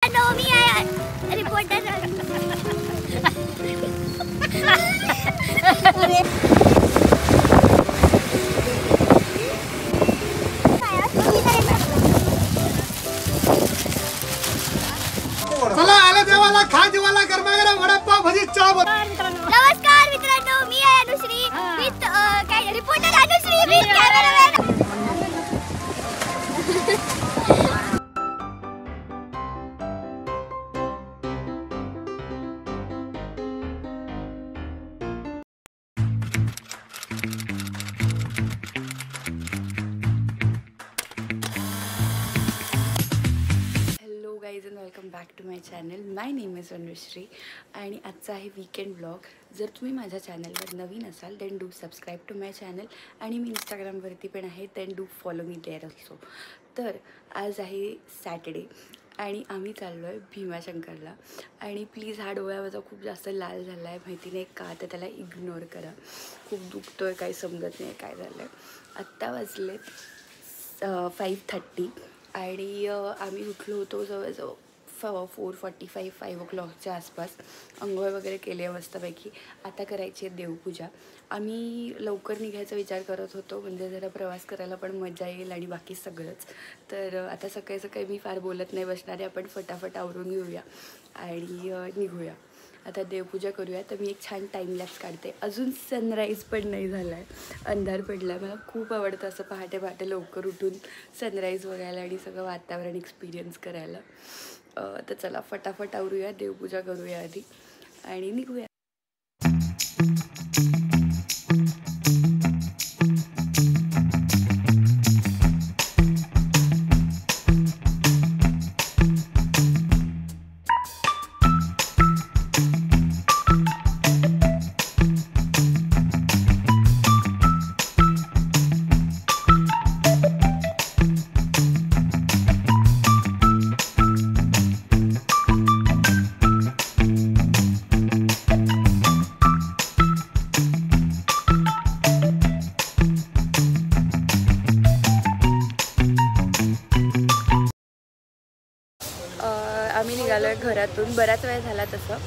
चला आले देवाला खा जीवाला गरमागरम वडापाव भजी चहा. नमस्कार मित्रांनो, मी आहे अनुश्री विथ काय reporter Anushree with cameraman. Welcome back to my channel. My name is Anushree आणि आजचा आहे वीकेंड ब्लॉग. जर तुम्ही माझ्या चॅनलवर नवीन असाल then do subscribe to my channel आणि मी इंस्टाग्रामवरती पण आहे, then do follow me there also. तर आज आहे सॅटर्डे आणि आम्ही चाललो आहे भीमाशंकरला. आणि प्लीज हा डोळा माझा खूप जास्त लाल झाला आहे, माहिती नाही का, तर त्याला इग्नोर करा. खूप दुखतो आहे, काही समजत नाही काय झालं आहे. आत्ता वाजलेत 5:30 आणि आम्ही उठलो होतो जवळजवळ 4:45 5 o'clockच्या आसपास. अंघोळ वगैरे केली आहे मस्तपैकी. आता करायची आहे देवपूजा. आम्ही लवकर निघायचा विचार करत होतो, म्हणजे जरा प्रवास करायला पण मजा येईल आणि बाकी सगळंच. तर आता सकाळी सकाळी मी फार बोलत नाही बसणारे, आपण फटाफट आवरून घेऊया आणि निघूया. आता देवपूजा करूया. तर मी एक छान टाईमलॅप्स काढते. अजून सनराईज पण नाही झाला आहे, अंधार पडला आहे. मला खूप आवडतं असं पहाटे पहाटे लवकर उठून सनराईज बघायला आणि सगळं वातावरण एक्सपिरियन्स करायला. तर चला फटाफट आवरूया, देवपूजा करूया आधी आणि निघूया. आम्ही निघालो आहे घरातून. बराच वेळ झाला तसं,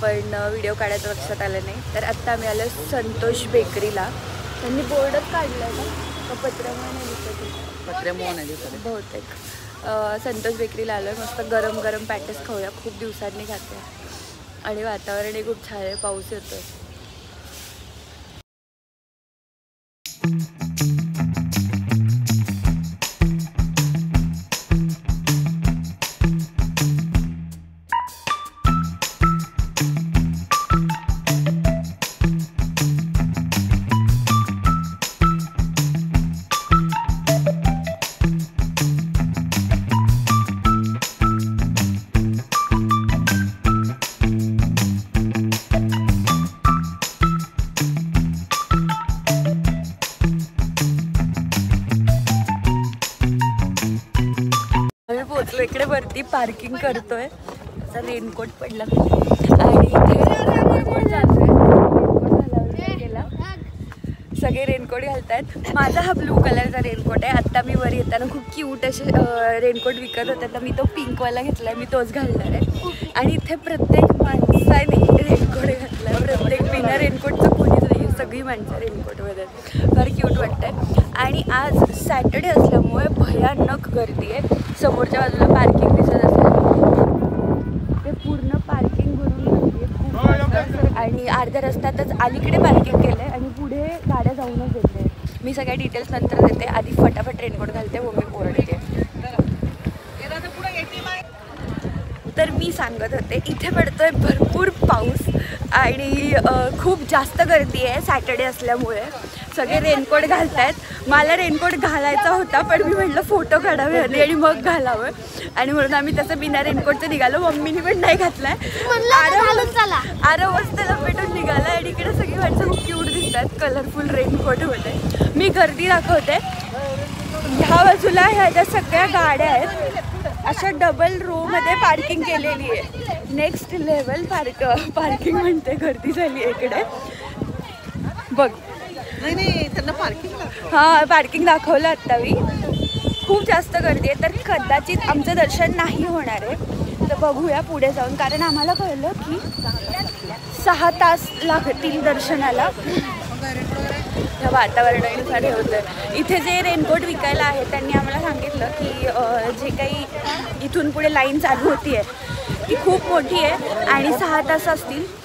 पण व्हिडिओ काढायचं लक्षात आलं नाही. तर आत्ता आम्ही आलो संतोष बेकरीला. त्यांनी बोर्डच काढलं आहे का, पत्र्यामुळे नाही दिसत, पत्र्यामुळे नाही दिसत बहुतेक. संतोष बेकरीला आलो आहे. मस्त गरम गरम पॅटेस खाऊया, खूप दिवसांनी खाते. आणि वातावरणही खूप छान आहे, पाऊस येतो आहे. इकडे वरती पार्किंग करतोय. असा रेनकोट पडला आणि इथे गेला. सगळे रेनकोट घालतायत. माझा हा ब्लू कलरचा रेनकोट आहे. आत्ता मी वर येताना खूप क्यूट असे रेनकोट विकत होते, तर मी तो पिंकवाला घेतला आहे, मी तोच घालणार आहे. आणि इथे प्रत्येक माणसाने रेनकोट घातला आहे. प्रत्येक बिना रेनकोटचं कोणीच नाही, सगळी माणसं रेनकोटमध्ये. फार क्यूट वाटतंय. आणि आज सॅटर्डे असल्यामुळे भयानक गर्दी आहे. समोरच्या बाजूला पार्किंग दिसत असेल, ते पूर्ण पार्किंग भरून गर्दी आहे. आणि अर्ध्या रस्त्यातच अलीकडे पार्किंग केलं आहे आणि पुढे गाड्या जाऊनच देते. मी सगळ्या डिटेल्स नंतर देते, आधी फटाफट रेनकोट घालते व मी ओरडते. तर मी सांगत होते, इथे पडतोय भरपूर पाऊस आणि खूप जास्त गर्दी आहे सॅटर्डे असल्यामुळे. सगळे रेनकोट घालत आहेत. मला रेनकोट घालायचा होता, पण मी म्हटलं फोटो काढावे आणि मग घालावं, आणि म्हणून आम्ही तसं बिना रेनकोटचं निघालो. मम्मीने पण नाही घातलाय, आरव मस्त लपेटून निघाला. आणि इकडे सगळी माणसं खूप क्यूट दिसतात कलरफुल रेनकोटमध्ये. मी गर्दी दाखवते. ह्या बाजूला ह्या ज्या सगळ्या गाड्या आहेत अशा डबल रो मध्ये पार्किंग केलेली आहे. नेक्स्ट लेवल पार्किंग म्हणते, गर्दी झाली इकडे बघ. नाही त्यांना पार्किंग हां पार्किंग दाखवलं आत्ता मी. खूप जास्त गर्दी आहे, तर कदाचित आमचं दर्शन नाही होणार आहे. तर बघूया पुढे जाऊन, कारण आम्हाला कळलं की 6 तास लागतील दर्शनाला. या वातावरणानुसार हे होतं. इथे जे रेनकोट विकायला आहे त्यांनी आम्हाला सांगितलं की जे काही इथून पुढे लाईन चालू होती आहे ती खूप मोठी आहे आणि 6 तास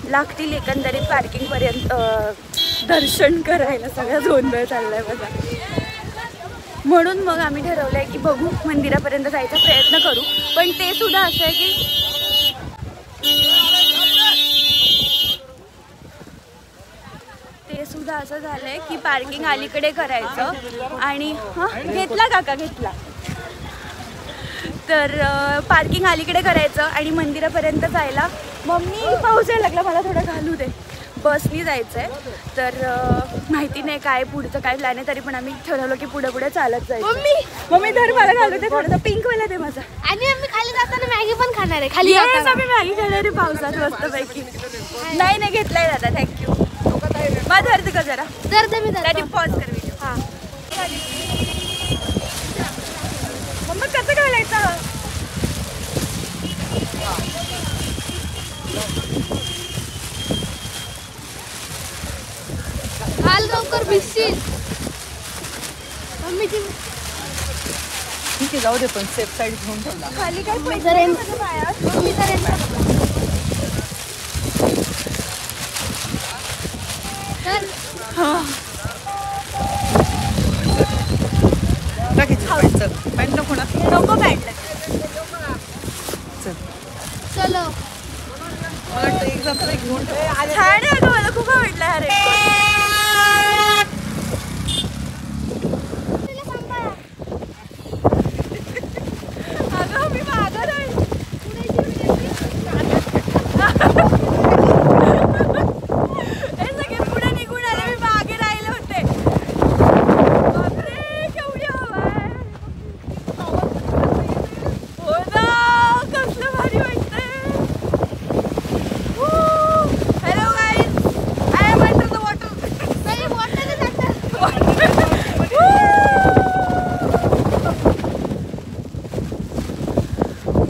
लागतील एकंदरीत पार्किंगपर्यंत दर्शन करायला. सगळा गोंधळ चाललाय बघा. म्हणून मग आम्ही ठरवलं आहे की बघू, मंदिरापर्यंत जायचा प्रयत्न करू. पण ते सुद्धा असं आहे की असं झालंय की पार्किंग अलीकडे करायचं आणि घेतला काका घेतला तर पार्किंग अलीकडे करायचं आणि मंदिरापर्यंत जायला. मम्मी पाऊस यायला लागला, मला थोडं घालू दे. बसनी जायचं आहे तर माहिती नाही काय पुढचं काय प्लॅन आहे, तरी पण आम्ही ठरवलं की पुढे चालत जायचं. मम्मी धर मला घालू दे थोडंसं, पिंक वाला दे माझा. आणि आम्ही खाली जाताना मॅगी पण खाणार आहे. खाली आम्ही मॅगी खाणार आहे पावसात मस्तपैकी. नाही घेतलाय दादा, थँक्यू. मग धरते का जरा मी त्याची पॉज कर व्हिडिओ. हां मग कसं घालायचं? घाल लवकर भिजशील. ठीक आहे, जाऊ दे, पण सेफ साईड घेऊन ठेवला. खाली काय पॅन्ट नको ना? नको पॅन्ट. चलो मला वाटतं एक जाताना घेऊन ठेव. छान आहे अगं, मला खूप आवडलं. अरे अगं मी मागं राहील. हे सगळे पुढे निघून आले, मी मागे राहिले होते. बापरे केवढी हवा आहे. हो ना, कसलं भारी वाटतंय. Hello guys, I am under the water.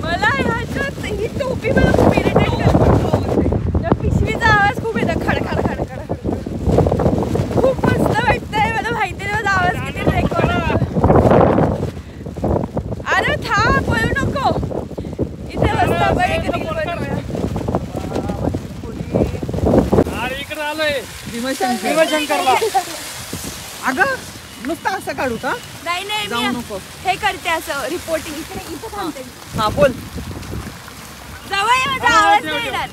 मला ह्याच्यात ही टोपी मला खूप इरिटेट करते. त्या पिशवीचा आवाज खूप येतो, खडखड खडखड. खूप मस्त वाटतंय. मला माहिती नाही माझा आवाज किती रेकॉर्ड. अरे थांब, बोलू नको. इथे मस्त आपण एक रील बनवूया. इकडे आलोय भीमाशंकरला. अगं नुसतं असं काढू का? नाही जाऊ मी नको. हे करते असं रिपोर्टिंग. इथे थांबते. हा बोल. जवळ ये, माझा आवाज नाही येणार.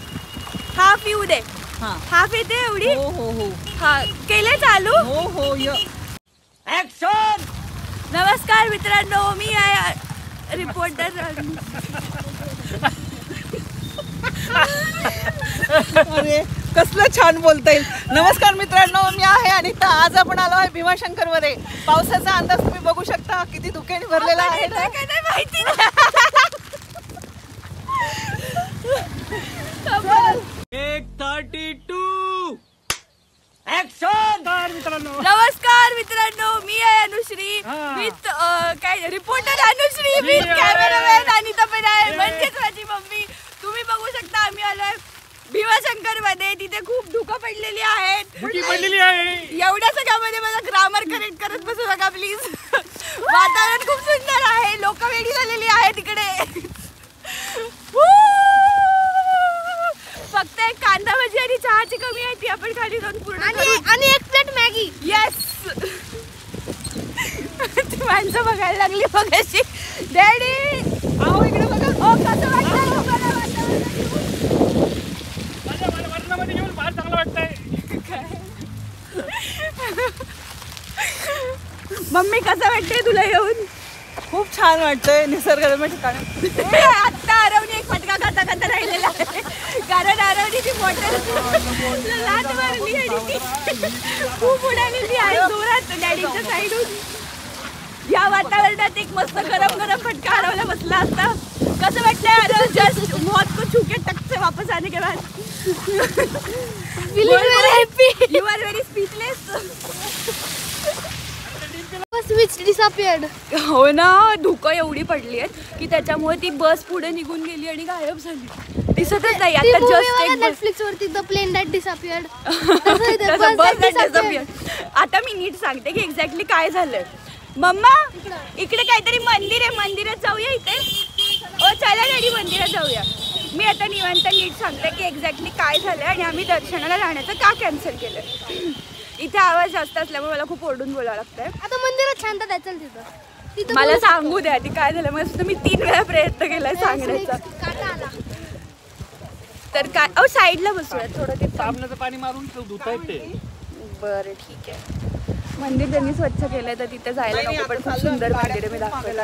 हाफ येऊ दे. हा हाफ येते एवढी. हो हा केले चालू. हो ऍक्शन. नमस्कार मित्रांनो, मी आहे रिपोर्टर. अरे कसलं छान बोलता येईल. नमस्कार मित्रांनो, मी आहे आणि आज आपण आलो आहे भीमाशंकर मध्ये. पावसाचा अंदाज तुम्ही बघू शकता, किती धुक्याने भरलेला आहे ना. काय नाही माहिती. 132 ऍक्शन. मित्रांनो नमस्कार मित्रांनो, मी आहे अनुश्री विथ काय reporter Anushree with cameraman Anita पण आहे, म्हणजेच माझी मम्मी. तुम्ही बघू शकता आम्ही आलोय भीमाशंकर मध्ये. तिथे खूप धुकं पडलेली आहेत. पडलेली आहे. एवढ्या सगळ्यामध्ये मला ग्रामर करेक्ट करत बसू नका प्लीज. वातावरण खूप सुंदर आहे, लोक वेडी झालेली आहेत इकडे. फक्त एक कांदा भाजी आणि चहाची कमी आहे, ती आपण खाली जाऊन पूर्ण आणि एक प्लेट मॅगी. येस. ती माणसं बघायला लागली बघाशी. डॅडी अहो इकडे बघा. ओ कसं वाटतं तुम्हाला वर्णामध्ये घेऊन फार चांगलं वाटतंय. मम्मी कसं वाटतंय तुला येऊन? खूप छान वाटतंय निसर्गरम्य ठिकाणी. आत्ता आरवणी एक फटका खाता राहिलेला आहे, कारण आरवणीची बॉटल लाट मारली आणि ती खूप उडालेली आहे जोरात डॅडीच्या साईडून. या वातावरणात एक मस्त गरम गरम फटका आरवला बसला असता. कसं वाटतंय आरव? जस्ट मौत को छू के टक से वापस आने के बाद happy. You are very speechless. Which disappeared. हो ना, धुकं एवढी पडली आहेत की त्याच्यामुळे ती बस पुढे निघून गेली आणि गायब झाली, दिसतच नाही. आता जस्ट एक नेटफ्लिक्स वरती द प्लेन दॅट डिसअपियर्ड. आता मी नीट सांगते की एक्झॅक्टली काय झालंय. मम्मा इकडे काहीतरी मंदिर आहे, मंदिरात जाऊया इथे. ओ चला डॅडी मंदिरात जाऊया. मी आता निवांत नीट सांगते की एक्झॅक्टली काय झालंय आणि आम्ही दर्शनाला जाण्याचं का कॅन्सल केलंय. इथे आवाज जास्त असल्यामुळे मला खूप ओरडून बोलावं लागतंय. आता मंदिरात शांत आहे, चल तिथं. मला सांगू द्या ती काय झालं. मग मी 3 वेळा प्रयत्न केलाय सांगण्याचा. काटा आला. तर काय अहो साईडला बसूया थोडं, ते साबणाचं पाणी मारून धुता येते. बरं ठीक आहे. मंदिर त्यांनी स्वच्छ केलंय तर तिथे जायला नको, पण खूप सुंदर मंदिर आहे. मी दाखवायला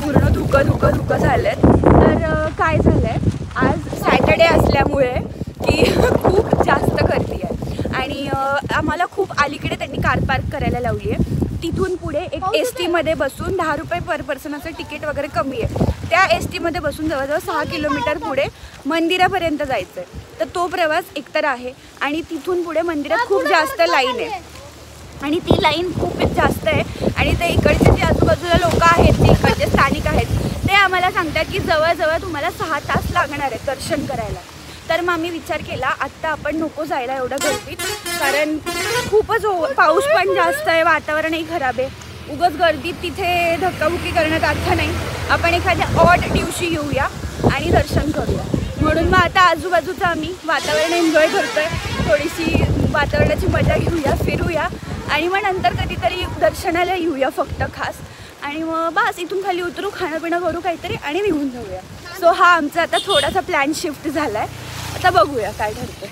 पूर्ण धुकं झालंय. तर काय झालंय, आज सॅटर्डे असल्यामुळे की खूप जास्त गर्दी आहे आणि आम्हाला खूप अलीकडे त्यांनी कार पार्क करायला लावली आहे. तिथून पुढे एक ST मध्ये बसून 10 रुपये पर पर्सन असं तिकीट वगैरे कमी आहे. त्या ST मध्ये बसून जवळजवळ 6 किलोमीटर पुढे मंदिरापर्यंत जायचं आहे. तर तो प्रवास एकतर आहे आणि तिथून पुढे मंदिरात खूप जास्त लाईन आहे आणि ती लाईन खूप जास्त आहे. आणि ते इकडचे जे आजूबाजूला लोक आहेत, जे इकडचे स्थानिक आहेत, ते आम्हाला सांगतात की जवळजवळ तुम्हाला 6 तास लागणार आहे दर्शन करायला. तर मग आम्ही विचार केला आत्ता आपण नको जायला एवढं गर्दीत, कारण खूपच पाऊस पण जास्त आहे, वातावरणही खराब आहे. उगाच गर्दीत तिथे धक्काबुक्की करण्यात अर्थ नाही. आपण एखाद्या ऑड दिवशी येऊया आणि दर्शन करूया. म्हणून मग आता आजूबाजूचं आम्ही वातावरण एन्जॉय करतोय, थोडीशी वातावरणाची मजा घेऊया, फिरूया आणि मग नंतर कधीतरी दर्शनाला येऊया फक्त खास. आणि मग बस इथून खाली उतरू, खाणं पिणं करू काहीतरी आणि निघून जाऊया. सो हा आमचा आता थोडासा प्लॅन शिफ्ट झाला आहे. आता बघूया काय ठरतं.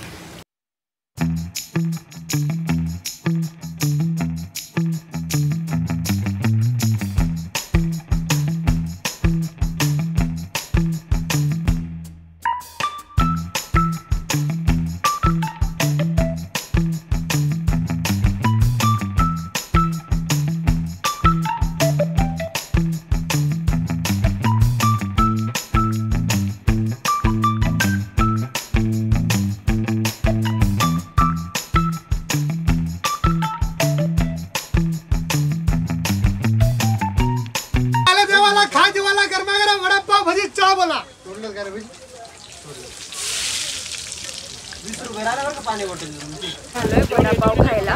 आलोय वडापाव खायला.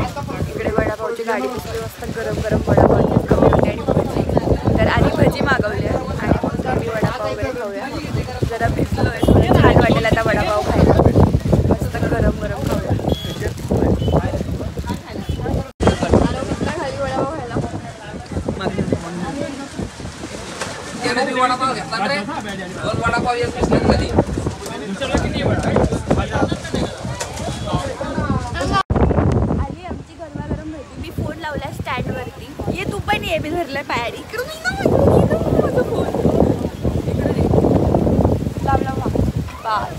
इकडे वडापावची गाडी बसली, मस्त गरम गरम वडापाव कमी होते आणि भजी. तर आधी भजी मागवली आणि मग आम्ही वडापाव वगैरे खाऊया. जरा भिजलोय, छान वाटेल आता वडापाव खायला. मस्त गरम गरम खाऊया. खाली वडापाव खायला आली आमची गरमागरम भजी. मी फोन लावला स्टँड वरती. ये तू पण ये, मी धरलाय पायारी. इकडून माझा फोन इकडे लावला मग बस.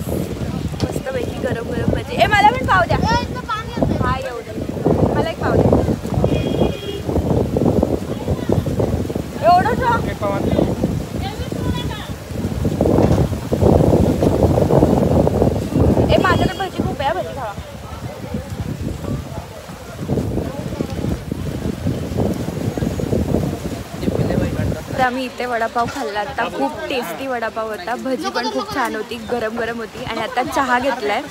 मस्तपैकी गरम गरम भजी. ए मला पण पाव द्या. हा एवढं मला एक पाव द्या. एवढंच ए माझ्याकडे भजी खूप आहे, भजी खावा. तर आम्ही इथे वडापाव खाल्ला. आता खूप टेस्टी वडापाव होता. भजी पण खूप छान होती, गरम गरम होती. आणि आता चहा घेतलाय.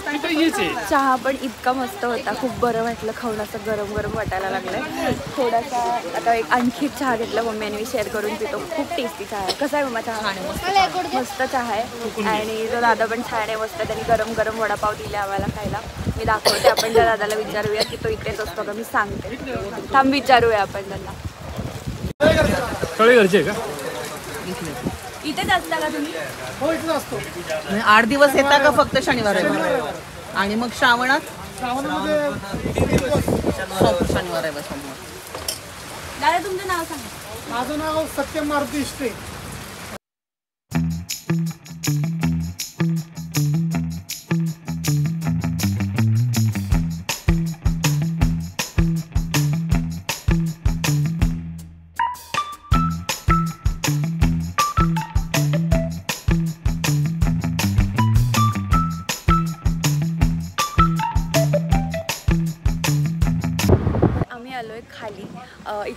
चहा पण इतका मस्त होता, खूप बरं वाटलं खाऊन. असं गरम गरम वाटायला लागलंय. थोडासा आता एक आणखी चहा घेतला मम्मीने, मी शेअर करून पितो. खूप टेस्टी चहा आहे. कसा आहे मम्मा चहा? मस्त चहा आहे. आणि तो दादा पण छान आहे, मस्त. त्यांनी गरम गरम वडापाव दिले आम्हाला खायला. मी दाखवते. आपण त्या दादाला विचारूया की तो इथेच असतो का. मी सांगते, थांब विचारूया आपण त्यांना. घरचे का इथेच असता का तुम्ही? हो इथेच असतो. 8 दिवस येता का फक्त शनिवार रविवार? आणि मग श्रावणात? श्रावणामध्ये शनिवार आहे बस. दादा तुमचं नाव सांगा. माझं नाव सत्यम मारुती इष्टे.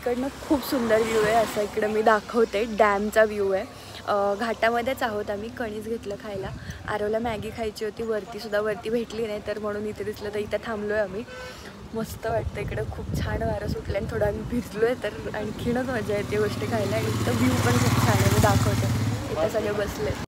इकडनं खूप सुंदर व्ह्यू आहे. असं इकडं मी दाखवते, डॅमचा व्ह्यू आहे. घाटामध्येच आहोत आम्ही. कणीस घेतलं खायला. आरवला मॅगी खायची होती, वरती भेटली नाही तर म्हणून इथे दिसलं तर इथं थांबलो आहे आम्ही. मस्त वाटतं इकडं, खूप छान वारं सुटलं आणि थोडं आम्ही भिजलो आहे तर आणखीनच मजा येते गोष्टी खायला. आणि इथं व्ह्यू पण खूप छान आहे, मी दाखवते. इथं सगळे बसले.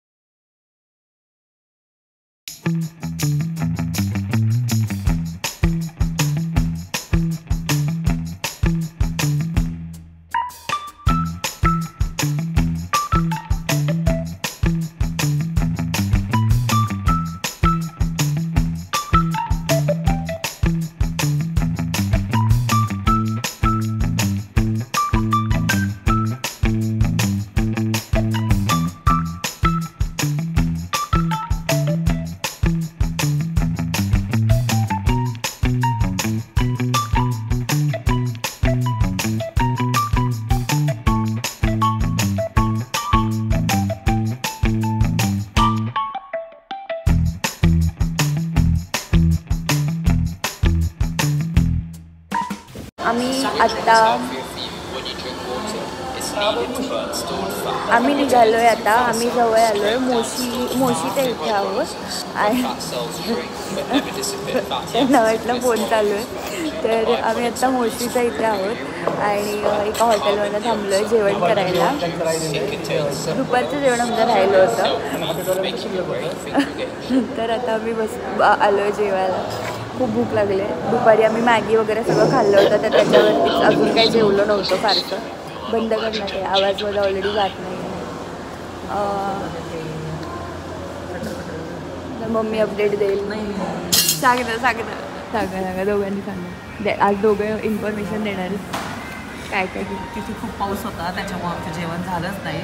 आम्ही निघालोय आता. आम्ही जवळ आलोय मोशीच्या इथे आहोत आणि त्यांना वाटलं फोन चालू आहे तर आम्ही आता मोशीच्या इथे आहोत आणि एका हॉटेलमध्ये थांबलोय जेवण करायला. दुपारचं जेवण आमचं राहिलं होतं तर आता आम्ही आलोय जेवायला. खूप भूक लागली. दुपारी आम्ही मॅगी वगैरे सगळं खाल्लं होतं तर त्याच्यावरतीच अजून काही जेवलं नव्हतं फारसं. बंद करण्यात आहे, आवाज माझा ऑलरेडी जात नाही. मम्मी अपडेट देईल. नाही सांगा दोघांनी सांगा. आज दोघं इन्फॉर्मेशन देणार काय तिथे खूप पाऊस होता त्याच्यामुळे आमचं जेवण झालंच नाही.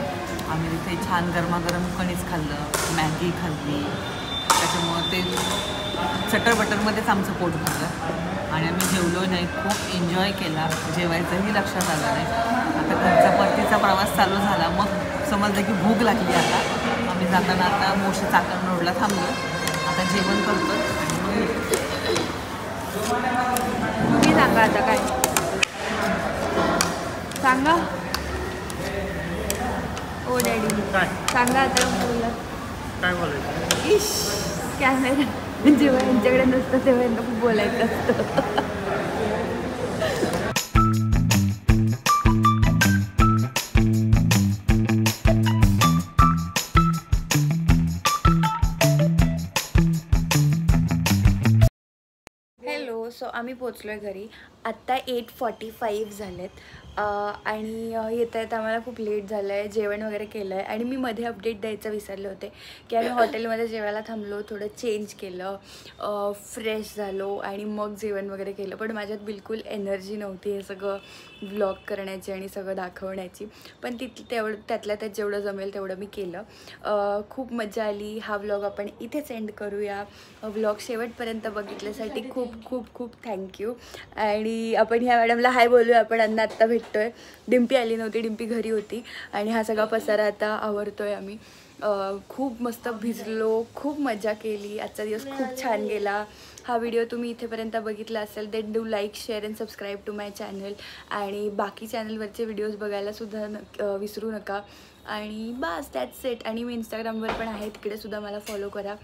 आम्ही तिथे छान गरमागरम कणीस खाल्लं, मॅगी खाल्ली. त्याच्यामुळं ते चटरबटरमध्येच आमचं पोट भरलं आणि आम्ही जेवलो नाही. खूप एन्जॉय केला. जेवायचंही लक्षात आलं नाही. आता घरचा परतीचा प्रवास चालू झाला. मग समजलं की भूक लागली. आता आम्ही जाताना आता मोशी चाकण रोडला थांबलो. आता जेवण करतो. तुम्ही सांगा आता काय सांगा. ओ डॅडी सांगा आता. बोला काय बोलायचं. कॅमेरा जेव्हा यांच्याकडे नसतं तेव्हा यांना खूप बोलायचं असतं. हॅलो. सो आम्ही पोचलो आहे घरी. आत्ता 8:45 झालेत आणि येता येता आम्हाला खूप लेट झालं आहे. जेवण वगैरे केलं आहे आणि मी मध्ये अपडेट द्यायचं विसरले होते की आम्ही हॉटेलमध्ये जेवायला थांबलो, थोडं चेंज केलं, फ्रेश झालो आणि मग जेवण वगैरे केलं. पण माझ्यात बिलकुल एनर्जी नव्हती हे सगळं व्लॉग करण्याची आणि सगळं दाखवण्याची. पण त्यातल्या त्यात जेवढं जमेल तेवढं मी केलं. खूप मजा आली. हा व्लॉग आपण इथेच एंड करूया. व्लॉग शेवटपर्यंत बघितल्यासाठी खूप खूप खूप थँक्यू. आणि आपण ह्या मॅडमला हाय बोलूया. आपण आत्ता भेटतोय. डिम्पी आली नव्हती, डिम्पी घरी होती आणि हा सगळा पसारा आता आवरतोय आम्ही. खूप मस्त भिजलो, खूप मजा केली. आजचा दिवस खूप छान गेला. हा व्हिडिओ तुम्ही इथेपर्यंत बघितला असेल then do like, share and subscribe to my channel. आणि बाकी चॅनलवरचे व्हिडिओज बघायलासुद्धा विसरू नका. आणि बस दॅट्स इट. आणि मी इंस्टाग्रामवर पण आहे, तिकडेसुद्धा मला फॉलो करा.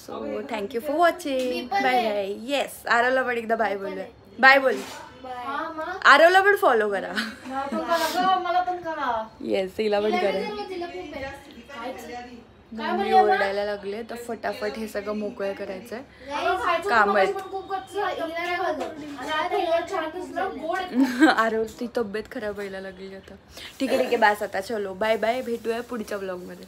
So thank you for watching. Bye bye. Yes, आरवला पण एकदा बाय बोलूया. बाय बोल. आरवला पण फॉलो करा. येस, तिला पण करा. मी ओरडायला लागले तर फटाफट हे सगळं मोकळं करायचंय. काम आहेत. आरवची तब्येत खराब व्हायला लागली आता. ठीक आहे बास आता. चलो बाय बाय. भेटूया पुढच्या व्लॉगमध्ये.